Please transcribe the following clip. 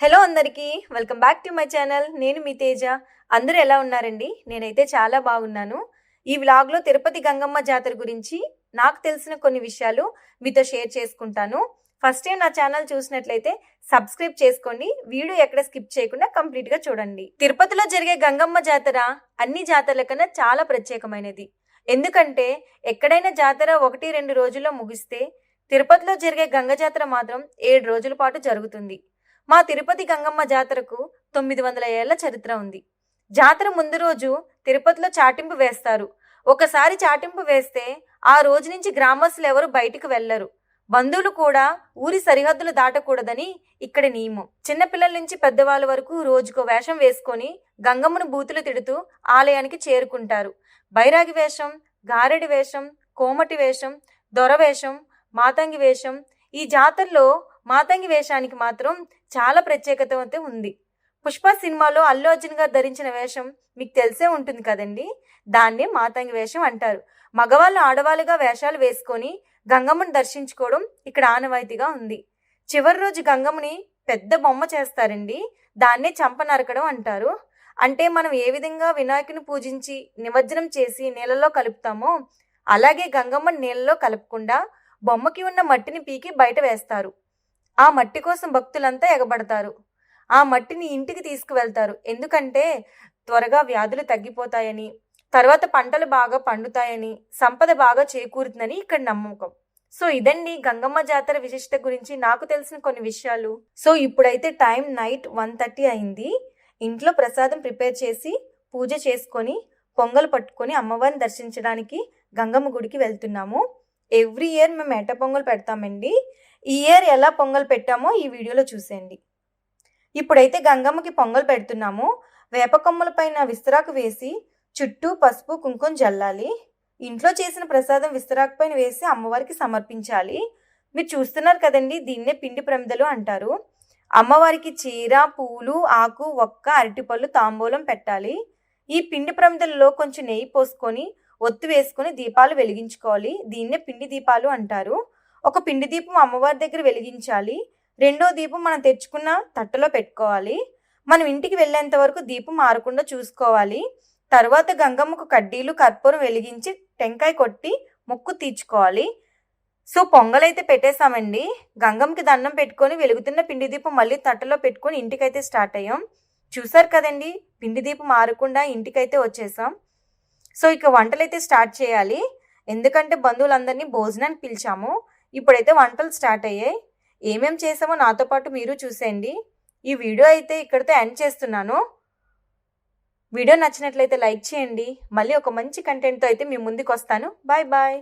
Hello అందరికీ, welcome back to my channel. నేను మీ తేజ. అందరూ ఎలా ఉన్నారండి? నేనైతే చాలా బాగున్నాను. ఈ వ్లాగ్లో తిరుపతి గంగమ్మ జాతర గురించి నాకు తెలిసిన కొన్ని విషయాలు మీతో షేర్ చేసుకుంటాను. ఫస్ట్ టైం నా ఛానల్ చూసినట్లయితే సబ్స్క్రైబ్ చేసుకోండి. వీడియో ఎక్కడ స్కిప్ చేయకుండా కంప్లీట్గా చూడండి. తిరుపతిలో జరిగే గంగమ్మ జాతర అన్ని జాతరల కన్నా చాలా ప్రత్యేకమైనది. ఎందుకంటే ఎక్కడైనా జాతర 1-2 రోజుల్లో ముగిస్తే తిరుపతిలో జరిగే గంగ జాతర మాత్రం 7 రోజుల పాటు జరుగుతుంది. మా తిరుపతి గంగమ్మ జాతరకు 900 ఏళ్ల చరిత్ర ఉంది. జాతర ముందు రోజు తిరుపతిలో చాటింపు వేస్తారు. ఒకసారి చాటింపు వేస్తే ఆ రోజు నుంచి గ్రామస్తులు ఎవరు బయటికి వెళ్లరు. బంధువులు కూడా ఊరి సరిహద్దులు దాటకూడదని ఇక్కడి నియమం. చిన్నపిల్లల నుంచి పెద్దవాళ్ళ వరకు రోజుకో వేషం వేసుకొని గంగమ్మను బూతులు తిడుతూ ఆలయానికి చేరుకుంటారు. బైరాగి వేషం, గారెడి వేషం, కోమటి వేషం, దొర వేషం, మాతంగి వేషం. ఈ జాతరలో మాతంగి వేషానికి మాత్రం చాలా ప్రత్యేకత అయితే ఉంది. పుష్ప సినిమాలో అల్లు అర్జున్ గారు ధరించిన వేషం మీకు తెలిసే ఉంటుంది కదండి. దాన్నే మాతంగి వేషం అంటారు. మగవాళ్ళు ఆడవాళ్ళుగా వేషాలు వేసుకొని గంగమ్మని దర్శించుకోవడం ఇక్కడ ఆనవాయితీగా ఉంది. చివరి రోజు గంగమ్మని పెద్ద బొమ్మ చేస్తారండి. దాన్నే చంప నరకడం అంటారు. అంటే మనం ఏ విధంగా వినాయకుని పూజించి నిమజ్జనం చేసి నీళ్ళలో కలుపుతామో అలాగే గంగమ్మని నీళ్ళలో కలపకుండా బొమ్మకి ఉన్న మట్టిని పీకి బయట వేస్తారు. ఆ మట్టి కోసం భక్తులంతా ఎగబడతారు. ఆ మట్టిని ఇంటికి తీసుకువెళ్తారు. ఎందుకంటే త్వరగా వ్యాధులు తగ్గిపోతాయని, తర్వాత పంటలు బాగా పండుతాయని, సంపద బాగా చేకూరుతుందని ఇక్కడ నమ్మకం. సో ఇదండి గంగమ్మ జాతర విశిష్టత గురించి నాకు తెలిసిన కొన్ని విషయాలు. సో ఇప్పుడైతే టైం నైట్ 1:30 అయింది. ఇంట్లో ప్రసాదం ప్రిపేర్ చేసి పూజ చేసుకొని పొంగల్ పట్టుకొని అమ్మవారిని దర్శించడానికి గంగమ్మ గుడికి వెళ్తున్నాము. ఎవ్రీ ఇయర్ మేము ఎట్ట పొంగల్ పెడతామండి. ఈ ఇయర్ ఎలా పొంగల్ పెట్టామో ఈ వీడియోలో చూసేయండి. ఇప్పుడైతే గంగమ్మకి పొంగల్ పెడుతున్నాము. వేప కొమ్మల పైన విస్తరాకు వేసి చుట్టూ పసుపు కుంకుమ జల్లాలి. ఇంట్లో చేసిన ప్రసాదం విస్తరాకు పైన వేసి అమ్మవారికి సమర్పించాలి. మీరు చూస్తున్నారు కదండి, దీన్నే పిండి ప్రమిదలు అంటారు. అమ్మవారికి చీర, పూలు, ఆకు, ఒక్క, అరటిపళ్ళు తాంబూలం పెట్టాలి. ఈ పిండి ప్రమిదల్లో కొంచెం నెయ్యి పోసుకొని ఒత్తి వేసుకొని దీపాలు వెలిగించుకోవాలి. దీన్నే పిండి దీపాలు అంటారు. ఒక పిండి దీపం అమ్మవారి దగ్గర వెలిగించాలి. రెండో దీపం మనం తెచ్చుకున్న తట్టలో పెట్టుకోవాలి. మనం ఇంటికి వెళ్ళేంత వరకు దీపం ఆరకుండా చూసుకోవాలి. తర్వాత గంగమ్మకు కడ్డీలు, కర్పూరం వెలిగించి టెంకాయ కొట్టి మొక్కు తీర్చుకోవాలి. సో పొంగలైతే పెట్టేశామండి. గంగమ్మకి దండం పెట్టుకొని వెలుగుతున్న పిండి దీపం మళ్ళీ తట్టలో పెట్టుకొని ఇంటికైతే స్టార్ట్ అయ్యాం. చూసారు కదండి, పిండి దీపం ఆరకుండా ఇంటికైతే వచ్చేసాం. సో ఇక వంటలైతే స్టార్ట్ చేయాలి. ఎందుకంటే బంధువులందరినీ భోజనానికి పిలిచాము. ఇప్పుడైతే వంటలు స్టార్ట్ అయ్యాయి. ఏమేం చేసామో నాతో పాటు మీరు చూసేయండి. ఈ వీడియో అయితే ఇక్కడితో ఎండ్ చేస్తున్నాను. వీడియో నచ్చినట్లయితే లైక్ చేయండి. మళ్ళీ ఒక మంచి కంటెంట్తో అయితే మీ ముందుకు వస్తాను. Bye bye.